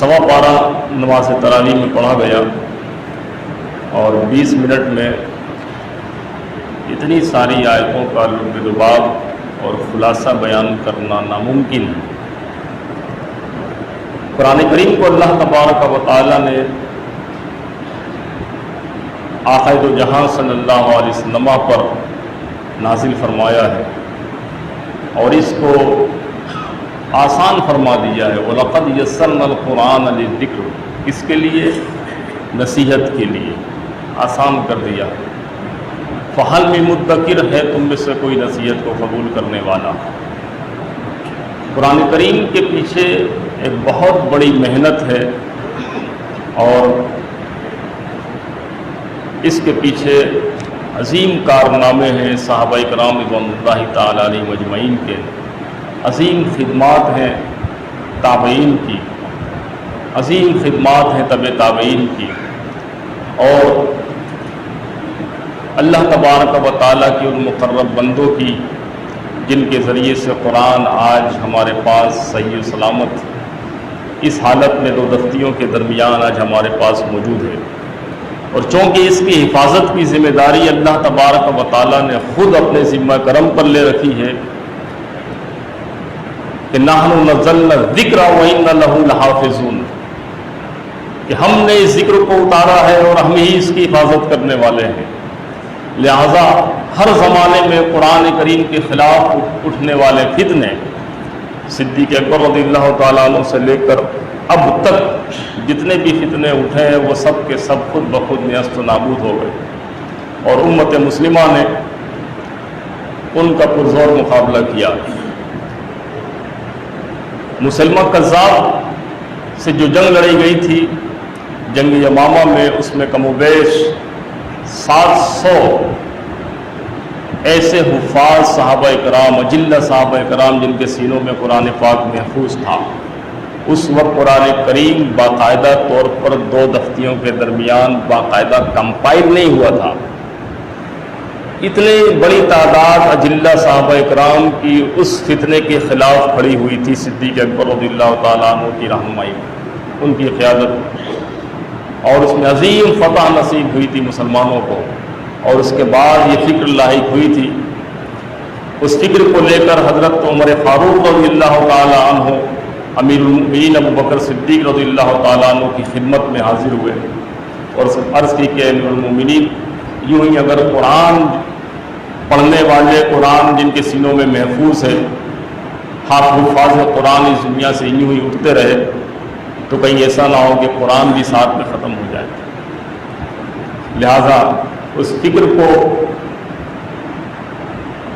سوا پارہ نماز تراویح میں پڑھا گیا اور 20 منٹ میں اتنی ساری آیتوں کا لب لباب اور خلاصہ بیان کرنا ناممکن ہے۔ قرآن کریم کو اللہ تبارک و تعالیٰ نے آقائے دو جہاں صلی اللہ علیہ وسلم پر نازل فرمایا ہے اور اس کو آسان فرما دیا ہے۔ وَلَقَدْ يَسَّرْنَا الْقُرْآنَ لِلذِّكْرِ، اس کے لیے نصیحت کے لیے آسان کر دیا۔ فَهَلْ مِن مُدَّكِرٍ، ہے تم میں سے کوئی نصیحت کو قبول کرنے والا؟ قرآن کریم کے پیچھے ایک بہت بڑی محنت ہے اور اس کے پیچھے عظیم کارنامے ہیں صحابہ کرام رضوان اللہ تعالیٰ علیہ مجمعین کے، عظیم خدمات ہیں تابعین کی، عظیم خدمات ہیں تبع تابعین کی، اور اللہ تبارک و تعالیٰ کی ان مقرب بندوں کی جن کے ذریعے سے قرآن آج ہمارے پاس صحیح و سلامت اس حالت میں دو دفتیوں کے درمیان آج ہمارے پاس موجود ہے۔ اور چونکہ اس کی حفاظت کی ذمہ داری اللہ تبارک و تعالیٰ نے خود اپنے ذمہ کرم پر لے رکھی ہے کہ نحن نزلنا الذکر وإنا لہ لحافظون، کہ ہم نے اس ذکر کو اتارا ہے اور ہم ہی اس کی حفاظت کرنے والے ہیں۔ لہذا ہر زمانے میں قرآن کریم کے خلاف اٹھنے والے فتنے، صدیق اکبر رضی اللہ تعالیٰ عنہ سے لے کر اب تک جتنے بھی فتنے اٹھے ہیں وہ سب کے سب خود بخود نیست و نابود ہو گئے، اور امت مسلمہ نے ان کا پرزور مقابلہ کیا۔ مسلمہ کذاب سے جو جنگ لڑی گئی تھی جنگ یمامہ میں، اس میں کم و بیش 700 ایسے حفاظ صحابہ کرام، اجلہ صحابہ کرام جن کے سینوں میں قرآن پاک محفوظ تھا، اس وقت قرآن کریم باقاعدہ طور پر دو دفتیوں کے درمیان باقاعدہ کمپائل نہیں ہوا تھا۔ اتنی بڑی تعداد اجلہ صحابہ کرام کی اس فتنے کے خلاف کھڑی ہوئی تھی صدیق اکبر رضی اللہ تعالیٰ عنہ کی رہنمائی، ان کی قیادت، اور اس میں عظیم فتح نصیب ہوئی تھی مسلمانوں کو۔ اور اس کے بعد یہ فکر لاحق ہوئی تھی، اس فکر کو لے کر حضرت عمر فاروق رضی اللہ تعالیٰ عنہ امیر المؤمنین ابو بکر صدیق رضی اللہ تعالیٰ عنہ کی خدمت میں حاضر ہوئے اور عرض کی کہ امیر المؤمنین، یوں ہی اگر قرآن پڑھنے والے، قرآن جن کے سینوں میں محفوظ ہے، حافظ قرآن اس دنیا سے یوں ہی اٹھتے رہے تو کہیں ایسا نہ ہو کہ قرآن بھی ساتھ میں ختم ہو جائے۔ لہذا اس فکر کو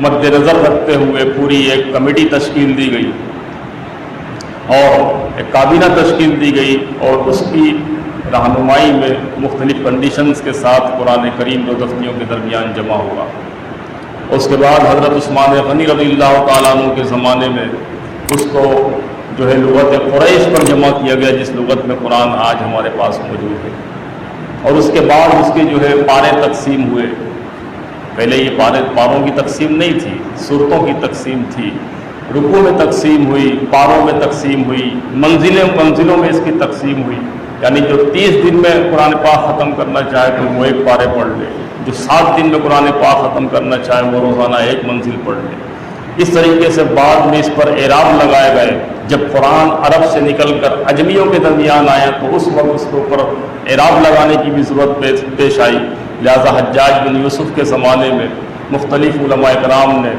مد نظر رکھتے ہوئے پوری ایک کمیٹی تشکیل دی گئی اور ایک کابینہ تشکیل دی گئی، اور اس کی رہنمائی میں مختلف کنڈیشنز کے ساتھ قرآن کریم دو دفتیوں کے درمیان جمع ہوا۔ اس کے بعد حضرت عثمان غنی رضی اللہ تعالیٰ عنہ کے زمانے میں اس کو جو ہے لغت قریش پر جمع کیا گیا، جس لغت میں قرآن آج ہمارے پاس موجود ہے۔ اور اس کے بعد اس کے جو ہے پارے تقسیم ہوئے۔ پہلے یہ پاروں کی تقسیم نہیں تھی، سورتوں کی تقسیم تھی، رکوع میں تقسیم ہوئی، پاروں میں تقسیم ہوئی، منزلوں میں اس کی تقسیم ہوئی، یعنی جو 30 دن میں قرآن پاک ختم کرنا چاہے تو وہ ایک پارے پڑھ لے، جو 7 دن میں قرآن پاک ختم کرنا چاہے وہ روزانہ ایک منزل پڑھ لے۔ اس طریقے سے بعد میں اس پر اعراب لگائے گئے۔ جب قرآن عرب سے نکل کر عجمیوں کے درمیان آیا تو اس وقت اس کے اوپر اعراب لگانے کی بھی ضرورت پیش آئی، لہذا حجاج بن یوسف کے زمانے میں مختلف علماء کرام نے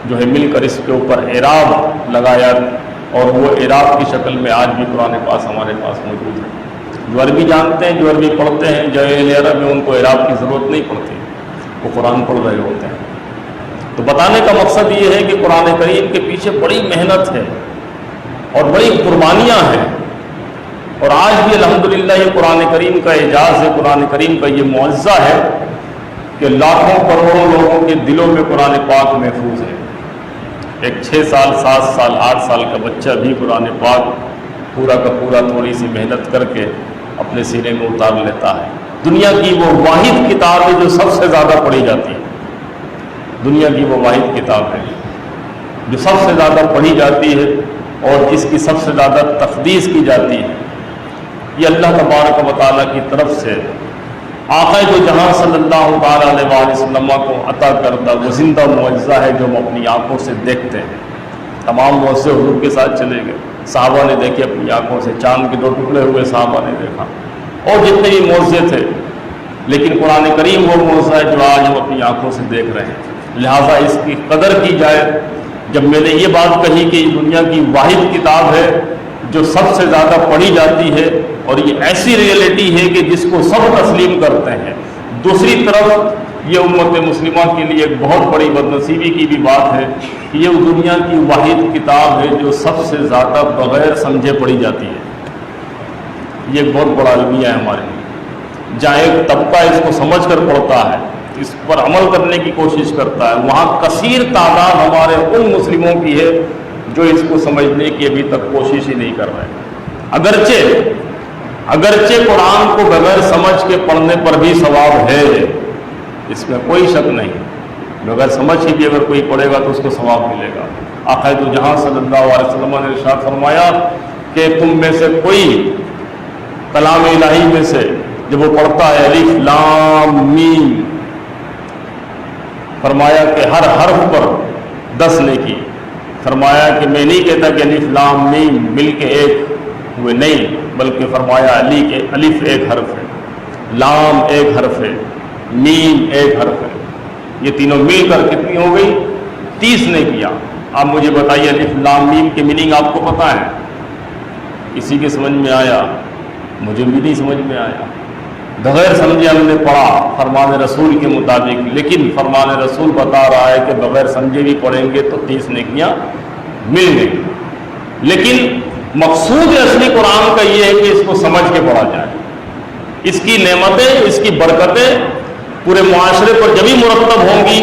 جو ہے مل کر اس کے اوپر اعراب لگایا، اور وہ اعراب کی شکل میں آج بھی قرآن پاس ہمارے پاس موجود ہے۔ جو عربی جانتے ہیں، جو عربی پڑھتے ہیں، جو اہل عرب ہیں، ان کو اعراب کی ضرورت نہیں پڑتی، وہ قرآن پڑھ رہے ہوتے ہیں۔ تو بتانے کا مقصد یہ ہے کہ قرآن کریم کے پیچھے بڑی محنت ہے اور بڑی قربانیاں ہیں، اور آج بھی الحمدللہ یہ قرآن کریم کا اعجاز ہے، قرآن کریم کا یہ معجزہ ہے کہ لاکھوں کروڑوں لوگوں کے دلوں میں قرآن پاک محفوظ ہے۔ ایک 6 سال 7 سال 8 سال کا بچہ بھی قرآن پاک پورا کا پورا تھوڑی سی محنت کر کے اپنے سینے میں اتار لیتا ہے۔ دنیا کی وہ واحد کتاب ہے جو سب سے زیادہ پڑھی جاتی ہے، دنیا کی وہ واحد کتاب ہے جو سب سے زیادہ پڑھی جاتی ہے اور جس کی سب سے زیادہ تقدیس کی جاتی ہے۔ یہ اللہ تبارک و تعالیٰ کی طرف سے آقا دو جہاں صلی اللہ تعالیٰ علیہ وسلم کو عطا کردہ وہ زندہ معجزہ ہے جو ہم اپنی آنکھوں سے دیکھتے ہیں۔ تمام معجزے حضور کے ساتھ چلے گئے، صحابہ نے دیکھے اپنی آنکھوں سے، چاند کے 2 ٹکڑے ہوئے صحابہ نے دیکھا، اور جتنے بھی معجزے تھے، لیکن قرآن کریم وہ معجزہ ہے جو آج ہم اپنی آنکھوں سے دیکھ رہے ہیں۔ لہٰذا اس کی قدر کی جائے۔ جب میں نے یہ بات کہی کہ یہ دنیا کی واحد کتاب ہے جو سب سے زیادہ پڑھی جاتی ہے، اور یہ ایسی ریئلٹی ہے کہ جس کو سب تسلیم کرتے ہیں، دوسری طرف یہ امت مسلمہ کے لیے ایک بہت بڑی بدنصیبی کی بھی بات ہے کہ یہ دنیا کی واحد کتاب ہے جو سب سے زیادہ بغیر سمجھے پڑھی جاتی ہے۔ یہ ایک بہت بڑا المیہ ہے ہمارے لیے۔ جہاں ایک طبقہ اس کو سمجھ کر پڑھتا ہے، اس پر عمل کرنے کی کوشش کرتا ہے، وہاں کثیر تعداد ہمارے ان مسلموں کی ہے جو اس کو سمجھنے کی ابھی تک کوشش ہی نہیں کر رہے۔ اگرچہ قرآن کو بغیر سمجھ کے پڑھنے پر بھی ثواب ہے، اس میں کوئی شک نہیں، بغیر سمجھ کے بھی اگر کوئی پڑھے گا تو اس کو ثواب ملے گا۔ آقا دو جہاں صلی اللہ علیہ وسلم نے ارشاد فرمایا کہ تم میں سے کوئی کلام الہی میں سے جب وہ پڑھتا ہے الف لام میم، فرمایا کہ ہر حرف پر 10 نیکی، فرمایا کہ میں نہیں کہتا کہ الف لام میم مل کے ایک ہوئے، نہیں، بلکہ فرمایا الف ایک حرف ہے، لام ایک حرف ہے، میم ایک حرف ہے، یہ تینوں مل کر کتنی ہو گئی؟ 30 نیکیاں۔ آپ مجھے بتائیے الف لام میم کے میننگ آپ کو پتہ ہے؟ کسی کے سمجھ میں آیا؟ مجھے بھی نہیں سمجھ میں آیا، بغیر سمجھے ہم نے پڑھا فرمان رسول کے مطابق، لیکن فرمان رسول بتا رہا ہے کہ بغیر سمجھے بھی پڑھیں گے تو 30 نیکیاں مل گئی۔ لیکن مقصود اصلی قرآن کا یہ ہے کہ اس کو سمجھ کے پڑھا جائے، اس کی نعمتیں، اس کی برکتیں پورے معاشرے پر جبھی مرتب ہوں گی،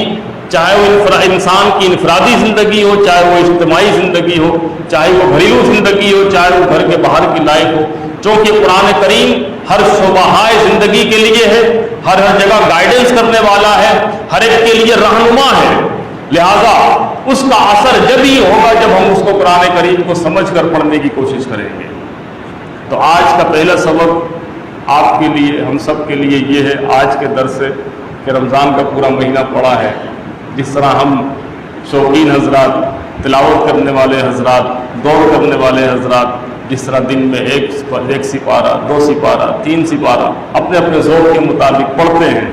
چاہے وہ انسان کی انفرادی زندگی ہو، چاہے وہ اجتماعی زندگی ہو، چاہے وہ گھریلو زندگی ہو، چاہے وہ گھر کے باہر کی لائف ہو، چونکہ قرآن کریم ہر شعبہ زندگی کے لیے ہے، ہر جگہ گائیڈنس کرنے والا ہے، ہر ایک کے لیے رہنما ہے۔ لہذا اس کا اثر جب ہی ہوگا جب ہم اس کو قرآن کریم کو سمجھ کر پڑھنے کی کوشش کریں گے۔ تو آج کا پہلا سبق آپ کے لیے، ہم سب کے لیے یہ ہے آج کے درس سے کہ رمضان کا پورا مہینہ پڑا ہے، جس طرح ہم شوقین حضرات، تلاوت کرنے والے حضرات، دور کرنے والے حضرات جس طرح دن میں ایک سپارہ، 2 سپارہ، 3 سپارہ اپنے اپنے ذوق کے مطابق پڑھتے ہیں،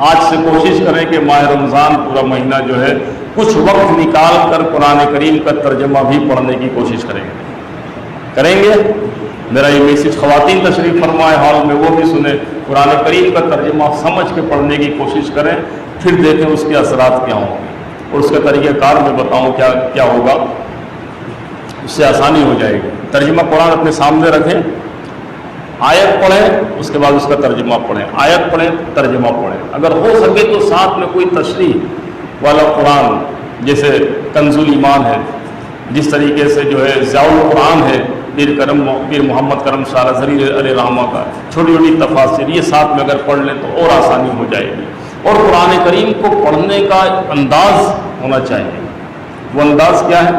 آج سے کوشش کریں کہ ماہ رمضان پورا مہینہ جو ہے کچھ وقت نکال کر قرآن کریم کا ترجمہ بھی پڑھنے کی کوشش کریں گے۔ میرا یہ میسج خواتین تشریف فرمائے ہال میں، وہ بھی سنیں، قرآن کریم کا ترجمہ سمجھ کے پڑھنے کی کوشش کریں، پھر دیکھیں اس کے اثرات کیا ہوں گے، اور اس کا طریقہ کار میں بتاؤں کیا ہوگا، اس سے آسانی ہو جائے گی۔ ترجمہ قرآن اپنے سامنے رکھیں، آیت پڑھیں، اس کے بعد اس کا ترجمہ پڑھیں، آیت پڑھیں، ترجمہ پڑھیں، اگر ہو سکے تو ساتھ میں کوئی تشریح والا قرآن، جیسے کنز الایمان ہے، جس طریقے سے جو ہے ضیاء القرآن ہے پیر محمد کرم شاہ رضوی علیہ رحمہ کا، چھوٹی چھوٹی تفاسیر، یہ ساتھ میں اگر پڑھ لیں تو اور آسانی ہو جائے گی۔ اور قرآن کریم کو پڑھنے کا انداز ہونا چاہیے۔ وہ انداز کیا ہے؟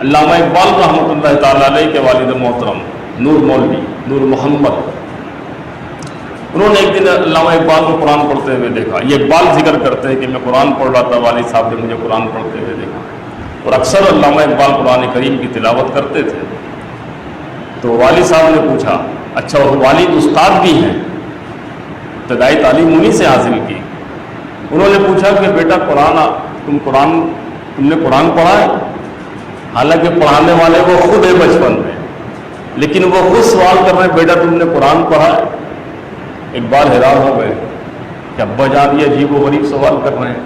علامہ اقبال رحمۃ اللہ تعالیٰ علیہ کے والد محترم نور مولوی نور محمد، انہوں نے ایک دن علامہ اقبال کو قرآن پڑھتے ہوئے دیکھا۔ یہ اقبال ذکر کرتے ہیں کہ میں قرآن پڑھ رہا تھا، والد صاحب نے مجھے قرآن پڑھتے ہوئے دیکھا، اور اکثر علامہ اقبال قرآن کریم کی تلاوت کرتے تھے۔ تو والد صاحب نے پوچھا، اچھا وہ والد استاد بھی ہیں، ابتدائی تعلیم انہی سے حاصل کی۔ انہوں نے پوچھا کہ بیٹا تم نے قرآن پڑھا ہے؟ حالانکہ پڑھانے والے وہ خود ہے بچپن میں، لیکن وہ خود سوال کر رہے ہیں بیٹا تم نے قرآن پڑھا ہے؟ اقبال حیران ہو گئے کہ ابا جان یہ عجیب و غریب سوال کر رہے ہیں،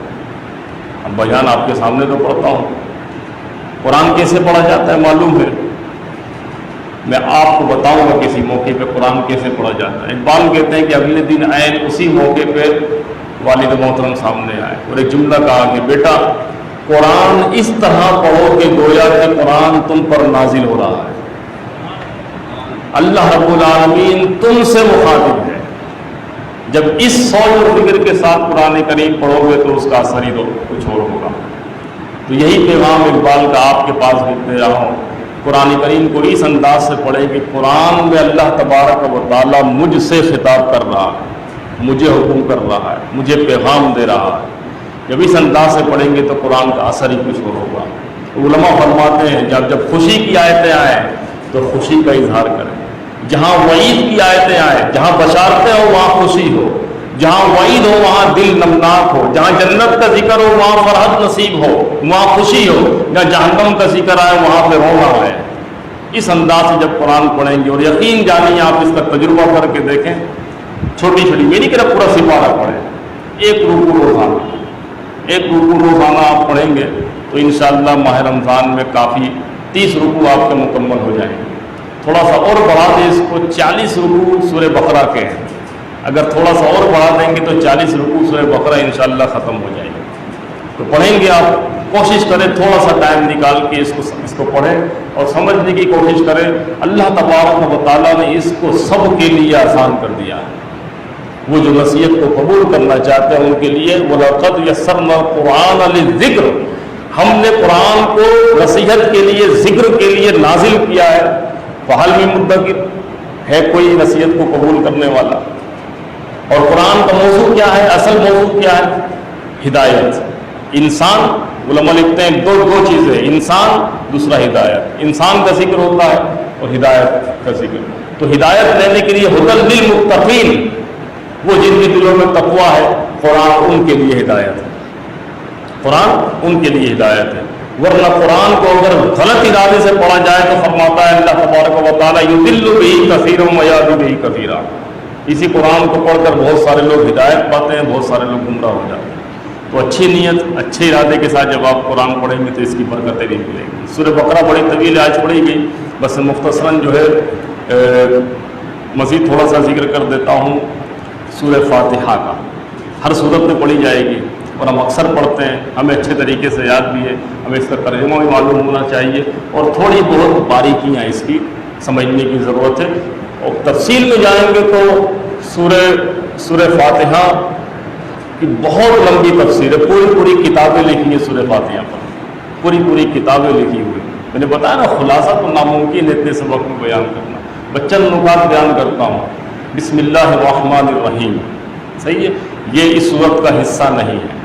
ابا جان آپ کے سامنے تو پڑھتا ہوں، قرآن کیسے پڑھا جاتا ہے معلوم ہے؟ میں آپ کو بتاؤں گا کسی موقع پہ قرآن کیسے پڑھا جاتا ہے۔ اقبال کہتے ہیں کہ اگلے دن عین اسی موقع پہ والد محترم سامنے آئے اور ایک جملہ کہا کہ بیٹا قرآن اس طرح پڑھو کہ گویا کہ قرآن تم پر نازل ہو رہا ہے، اللہ رب العالمین تم سے مخاطب ہے۔ جب اس سوچ و فکر کے ساتھ قرآن کریم پڑھو گے تو اس کا اثر ہی تو کچھ اور ہوگا۔ تو یہی پیغام اقبال کا آپ کے پاس بھی دے رہا ہوں قرآن کریم کو اس انداز سے پڑھیں کہ قرآن میں اللہ تبارک و تعالیٰ مجھ سے خطاب کر رہا ہے، مجھے حکم کر رہا ہے، مجھے پیغام دے رہا ہے. جب اس انداز سے پڑھیں گے تو قرآن کا اثر ہی کچھ اور ہوگا. علماء فرماتے ہیں جب خوشی کی آیتیں آئیں تو خوشی کا اظہار کریں، جہاں وعید کی آیتیں آئیں، جہاں بشارتیں ہو وہاں خوشی ہو، جہاں وعید ہو وہاں دل نمناک ہو، جہاں جنت کا ذکر ہو وہاں فرحت نصیب ہو، وہاں خوشی ہو، جہاں جہنم کا ذکر آئے وہاں پہ رونا ہے. اس انداز سے جب قرآن پڑھیں گے، اور یقین جانیے آپ اس کا تجربہ کر کے دیکھیں، چھوٹی چھوٹی میں نہیں کہ پورا سپارہ پڑھیں، ایک رکوع روزانہ آپ پڑھیں گے تو انشاءاللہ ماہ رمضان میں کافی 30 رکوع آپ کے مکمل ہو جائیں گے. تھوڑا سا اور بڑھا دیں اس کو، 40 رکوع سورہ بقرہ کے ہیں، اگر تھوڑا سا اور بڑھا دیں گے تو 40 رکوع سورہ بقرہ انشاءاللہ ختم ہو جائے گی. تو پڑھیں گے آپ، کوشش کریں تھوڑا سا ٹائم نکال کے اس کو پڑھیں اور سمجھنے کی کوشش کریں. اللہ تبارک و تعالیٰ نے اس کو سب کے لیے آسان کر دیا ہے. وہ جو نصیحت کو قبول کرنا چاہتے ہیں ان کے لیے وَلَقَدْ يَسَّرْنَا الْقُرْآنَ لِلذِّكْرِ، ہم نے قرآن کو نصیحت کے لیے، ذکر کے لیے نازل کیا ہے. فَهَلْ مِن مُدَّكِرٍ، ہے کوئی نصیحت کو قبول کرنے والا؟ اور قرآن کا موضوع کیا ہے؟ اصل موضوع کیا ہے؟ ہدایت. انسان، علماء لکھتے ہیں دو چیزیں، انسان دوسرا ہدایت. انسان کا ذکر ہوتا ہے اور ہدایت کا ذکر. تو ہدایت لینے کے لیے ھدی للمتقین، وہ جن کے دلوں میں تقویٰ ہے، قرآن ان کے لیے ہدایت ہے. قرآن ان کے لیے ہدایت ہے. ورنہ قرآن کو اگر غلط ارادے سے پڑھا جائے تو فرماتا ہے اللہ تبارک و تعالیٰ یضل بہ کثیرا ویہدی بہ کثیرا. اسی قرآن کو پڑھ کر بہت سارے لوگ ہدایت پاتے ہیں، بہت سارے لوگ گمراہ ہو جاتے ہیں. تو اچھی نیت، اچھے ارادے کے ساتھ جب آپ قرآن پڑھیں گے تو اس کی برکتیں بھی ملیں گی. سورہ بقرہ بڑی طویل آج پڑھی گئی، بس مختصراً جو ہے مزید تھوڑا سا ذکر کر دیتا ہوں. سورہ فاتحہ کا ہر صورت میں پڑھی جائے گی اور ہم اکثر پڑھتے ہیں، ہمیں اچھے طریقے سے یاد بھی ہے، ہمیں اس کا ترجمہ بھی معلوم ہونا چاہیے اور تھوڑی بہت باریکیاں اس کی سمجھنے کی ضرورت ہے. اور تفصیل میں جائیں گے تو سورہ فاتحہ کی بہت لمبی تفسیر ہے، پوری کتابیں لکھی ہیں سورہ فاتحہ پر، پوری کتابیں لکھی ہوئی. میں نے بتایا نا خلاصہ تو ناممکن ہے اتنے سے وقت میں بیان کرنا، بچن نکات بیان کرتا ہوں. بسم اللہ الرحمن الرحیم، صحیح ہے، یہ اس صورت کا حصہ نہیں ہے.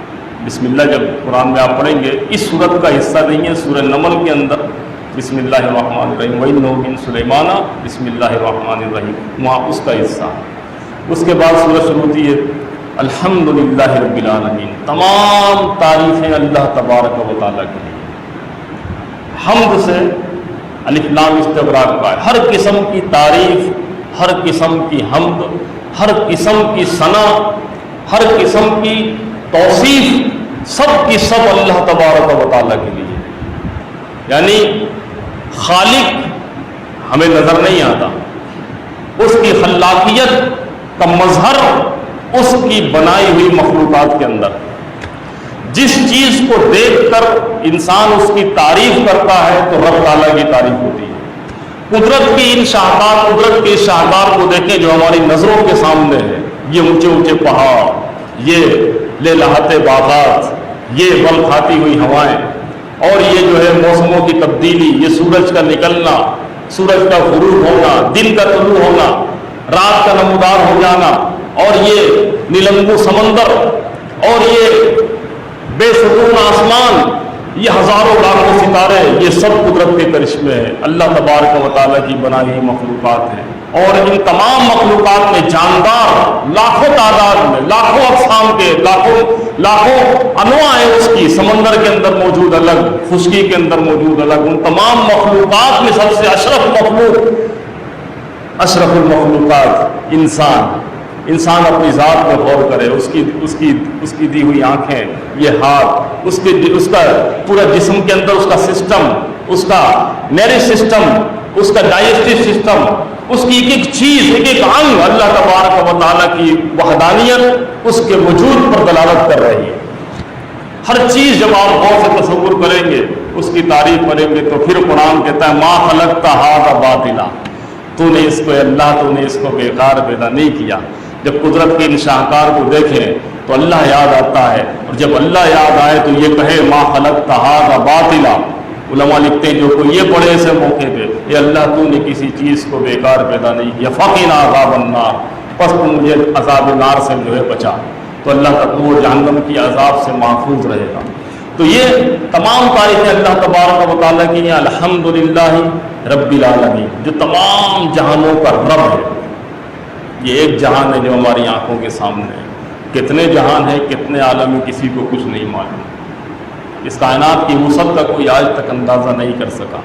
بسم اللہ جب قرآن میں آپ پڑھیں گے اس صورت کا حصہ نہیں ہے. سورہ نمل کے اندر بسم اللہ الرحمن الرحیم وَإِنَّهُ مِن سُلَيْمَانَ بسم اللہ الرحمن الرحیم، وہاں اس کا حصہ. اس کے بعد سورہ شروع ہوتی ہے الحمدللہ رب العالمین، تمام تعریفیں اللہ تبارک و تعالیٰ کی. حمد سے الف لام استغراق کا ہے، ہر قسم کی تعریف، ہر قسم کی حمد، ہر قسم کی ثنا، ہر قسم کی توصیف، سب کی سب اللہ تبارک و تعالیٰ کے لیے. یعنی خالق ہمیں نظر نہیں آتا، اس کی خلاقیت کا مظہر اس کی بنائی ہوئی مخلوقات کے اندر. جس چیز کو دیکھ کر انسان اس کی تعریف کرتا ہے تو رب تعالیٰ کی تعریف ہوتی ہے. قدرت کی ان شاہکار، قدرت کے شاہکار کو دیکھیں جو ہماری نظروں کے سامنے ہے. یہ اونچے اونچے پہاڑ، یہ لہلہاتے باغات، یہ بل کھاتی ہوئی ہوائیں، اور یہ جو ہے موسموں کی تبدیلی، یہ سورج کا نکلنا، سورج کا غروب ہونا، دن کا طلوع ہونا، رات کا نمودار ہو جانا، اور یہ نیلنگو سمندر، اور یہ بے سکون آسمان، یہ ہزاروں لاکھوں ستارے، یہ سب قدرت کے کرشمے ہیں، اللہ تبارک و تعالیٰ کی بنائی ہوئی مخلوقات ہیں. اور ان تمام مخلوقات میں جاندار لاکھوں تعداد میں، لاکھوں اقسام کے، لاکھوں انواع ہیں اس کی. سمندر کے اندر موجود الگ، خشکی کے اندر موجود الگ. ان تمام مخلوقات میں سب سے اشرف مخلوق، اشرف المخلوقات انسان اپنی ذات میں غور کرے. اس کی دی ہوئی آنکھیں، یہ ہاتھ، اس کا پورا جسم کے اندر اس کا سسٹم، اس کا نیری سسٹم، اس کا ڈائجسٹو سسٹم، اس کی ایک چیز، ایک انگ اللہ تبارک و تعالیٰ کی وحدانیت اس کے وجود پر دلالت کر رہی ہے. ہر چیز جب آپ غور سے تصور کریں گے، اس کی تعریف کریں گے تو پھر قرآن کہتا ہے ما خلقت ھذا باطلا، تو نے اس کو بیکار پیدا نہیں کیا. جب قدرت کے ان شاہکار کو دیکھیں تو اللہ یاد آتا ہے، اور جب اللہ یاد آئے تو یہ کہے ما خلقت ھذا باطلا، علماء لکھتے ہیں جو کوئی یہ پڑھے ایسے موقع پہ، اے اللہ تو نے کسی چیز کو بیکار پیدا نہیں کیا، فقنا عذاب النار، پس تو مجھے عذاب نار سے جو ہے بچا، تو اللہ تک وہ جہنم کی عذاب سے محفوظ رہے گا۔ تو یہ تمام تعریفیں اللہ تبارک و تعالیٰ کی ہیں، الحمدللہ رب العالمین، جو تمام جہانوں کا رب ہے۔ یہ ایک جہان ہے جو ہماری آنکھوں کے سامنے ہے، کتنے جہان ہیں، کتنے عالم ہیں، کسی کو کچھ نہیں معلوم۔ اس کائنات کی وسعت کا کوئی آج تک اندازہ نہیں کر سکا۔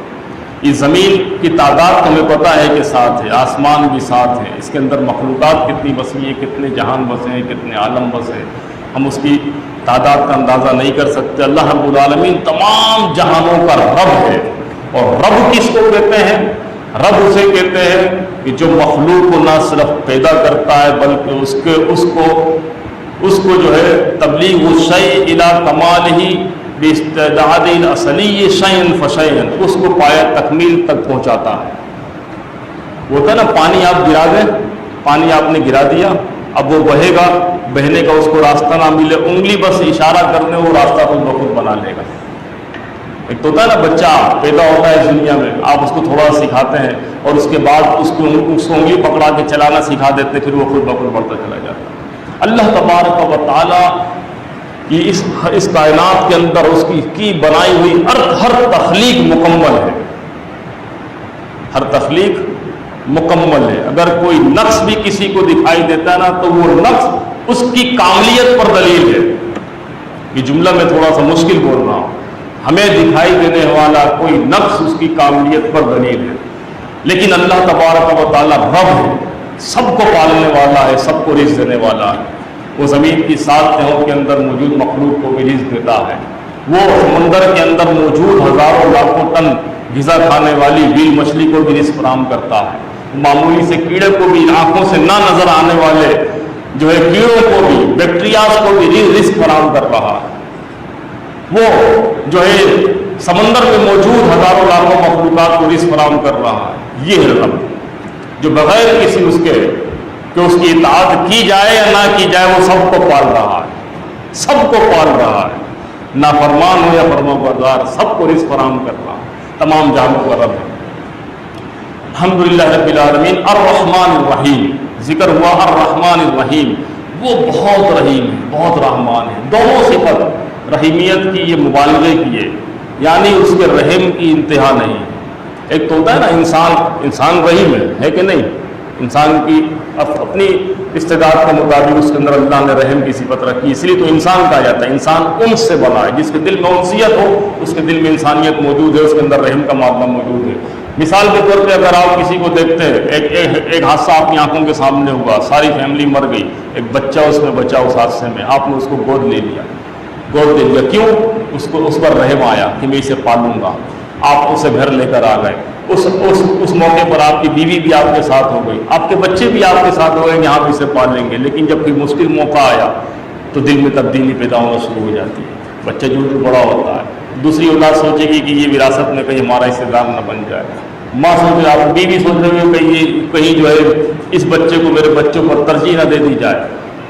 اس زمین کی تعداد ہمیں پتہ ہے کہ 7 ہے، آسمان بھی 7 ہے، اس کے اندر مخلوقات کتنی بسی ہیں، کتنے جہان بسے ہیں، کتنے عالم بسے ہیں، ہم اس کی تعداد کا اندازہ نہیں کر سکتے۔ اللہ رب العالمین تمام جہانوں کا رب ہے، اور رب کس کو کہتے ہیں؟ رب اسے کہتے ہیں کہ جو مخلوق کو نہ صرف پیدا کرتا ہے بلکہ اس کو جو ہے تبلیغ الشیء الی کمالہ باستعداد الاصلی شیئا فشیئا، اس کو پایہ تکمیل تک پہنچاتا ہے۔ وہ ہوتا ہے نا، پانی آپ گرا دیں، پانی آپ نے گرا دیا، اب وہ بہے گا، بہنے کا اس کو راستہ نہ ملے، انگلی بس اشارہ کرنے وہ راستہ خود بخود بنا لے گا۔ ایک تو ہوتا ہے نا، بچہ پیدا ہوتا ہے اس دنیا میں، آپ اس کو تھوڑا سکھاتے ہیں اور اس کے بعد اس کو انگلی پکڑا کے چلانا سکھا دیتے، پھر وہ خود بخود بڑھتا چلا جاتا ہے۔ اللہ تبارک و تعالیٰ کی اس کائنات کے اندر اس کی بنائی ہوئی ہر تخلیق مکمل ہے، ہر تخلیق مکمل ہے۔ اگر کوئی نقص بھی کسی کو دکھائی دیتا ہے نا، تو وہ نقص اس کی کاملیت پر دلیل ہے۔ یہ جملہ میں تھوڑا سا مشکل بول رہا ہوں، ہمیں دکھائی دینے والا کوئی نقص اس کی کاملیت پر دلیل ہے، لیکن اللہ تبارک و تعالیٰ رب ہے، سب کو پالنے والا ہے، سب کو رزق دینے والا ہے۔ وہ زمین کی 7 تہوں کے اندر موجود مخلوق کو بھی رزق دیتا ہے، وہ سمندر کے اندر موجود ہزاروں لاکھوں ٹن غذا کھانے والی ویل مچھلی کو بھی رزق فراہم کرتا ہے، معمولی سے کیڑے کو بھی، آنکھوں سے نہ نظر آنے والے جو ہے کیڑوں کو بھی، بیکٹیریاز کو بھی رزق فراہم کر رہا ہے۔ وہ جو ہے سمندر میں موجود ہزاروں لاکھوں مخلوقات کو رزق فراہم کر رہا ہے۔ یہ ہے رب، جو بغیر کسی اس کے کہ اس کی اطاعت کی جائے یا نہ کی جائے وہ سب کو پال رہا ہے، سب کو پال رہا ہے، نافرمان ہو یا فرمانبردار، سب کو رزق فراہم کر رہا ہے، تمام جہانوں کا رب ہے۔ الحمدللہ رب العالمین۔ الرحمن الرحیم، ذکر ہوا الرحمن الرحیم، وہ بہت رحیم ہے، بہت رحمان ہے۔ دونوں صفت رحیمیت کی یہ مبالغے کی ہے، یعنی اس کے رحم کی انتہا نہیں ہے۔ ایک تو ہوتا ہے نا انسان رحیم ہے کہ نہیں، انسان کی اپنی استعداد کے مطابق اس کے اندر اللہ نے رحم کی صفت رکھی، اس لیے تو انسان کہا جاتا ہے۔ انسان انس سے بنا ہے، جس کے دل میں انسیت ہو اس کے دل میں انسانیت موجود ہے، اس کے اندر رحم کا مادہ موجود ہے۔ مثال کے طور پہ اگر آپ کسی کو دیکھتے ہیں، ایک حادثہ اپنی آنکھوں کے سامنے ہوا، ساری فیملی مر گئی، ایک بچہ اس میں بچا اس حادثے میں، آپ نے اس کو گود لے لیا، کیوں؟ اس پر رحم آیا کہ میں اسے پالوں گا، آپ اسے گھر لے کر آ گئے، اس موقع پر آپ کی بیوی بھی آپ کے ساتھ ہو گئی، آپ کے بچے بھی آپ کے ساتھ ہو گئے کہ آپ اسے پالیں گے، لیکن جب کوئی مشکل موقع آیا تو دل میں تبدیلی پیدا ہونا شروع ہو جاتی ہے، بچہ جو بڑا ہوتا ہے، دوسری اولاد سوچے گی کہ یہ وراثت میں کہیں ہمارا حصہ دار نہ بن جائے، ماں سوچ رہے، آپ بیوی سوچ رہے ہو کہیں جو ہے اس بچے کو میرے بچوں پر ترجیح نہ دے دی جائے،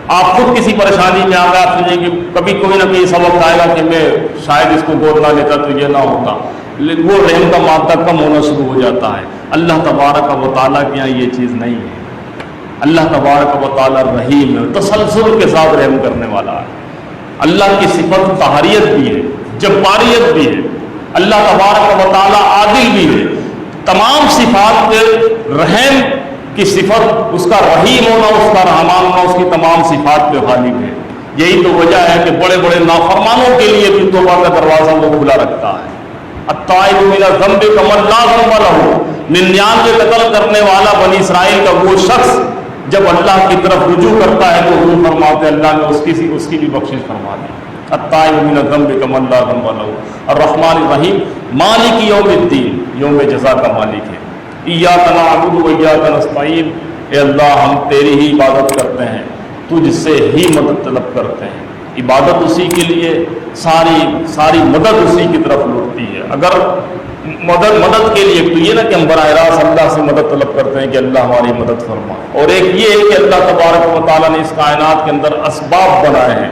آپ خود کسی پریشانی میں آ گئے، آپ سوچیں کہ کبھی کوئی نہ کوئی ایسا وقت آئے گا کہ میں شاید اس کو گود نہ لیتا تو یہ نہ ہوتا، وہ رحم کا مادہ کم ہونا شروع ہو جاتا ہے۔ اللہ تبارک و تعالیٰ کے یہاں یہ چیز نہیں ہے، اللہ تبارک و تعالیٰ رحیم ہے، تسلسل کے ساتھ رحم کرنے والا ہے۔ اللہ کی صفت طہاریت بھی ہے، جباریت بھی ہے، اللہ تبارک و تعالیٰ عادل بھی ہے، تمام صفات کے رحم کی صفت، اس کا رحیم ہونا، اس کا رحمان ہونا، اس کی تمام صفات پہ غالب ہے۔ یہی تو وجہ ہے کہ بڑے بڑے نافرمانوں کے لیے بھی توبہ کا دروازہ وہ کھلا رکھتا ہے۔ التائب من الذنب کمن لا ذنب لہ، 99 قتل کرنے والا بنی اسرائیل کا وہ شخص جب اللہ کی طرف رجوع کرتا ہے تو حضور فرماتے ہیں اللہ نے اس کی بھی بخشش فرما دی۔ التائب من الذنب کمن لا ذنب لہ، الرحمن الرحیم، مالک یوم الدین، یوم جزا کا مالک ہے۔ ایاک نعبد و ایاک نستعین، اے اللہ ہم تیری ہی عبادت کرتے ہیں، تجھ سے ہی مدد طلب کرتے ہیں۔ عبادت اسی کے لیے، ساری مدد اسی کی طرف لوٹتی ہے۔ اگر مدد کے لیے تو یہ نہ کہ ہم براہ راست اللہ سے مدد طلب کرتے ہیں کہ اللہ ہماری مدد فرما، اور ایک یہ ہے کہ اللہ تبارک و تعالیٰ نے اس کائنات کے اندر اسباب بنائے ہیں،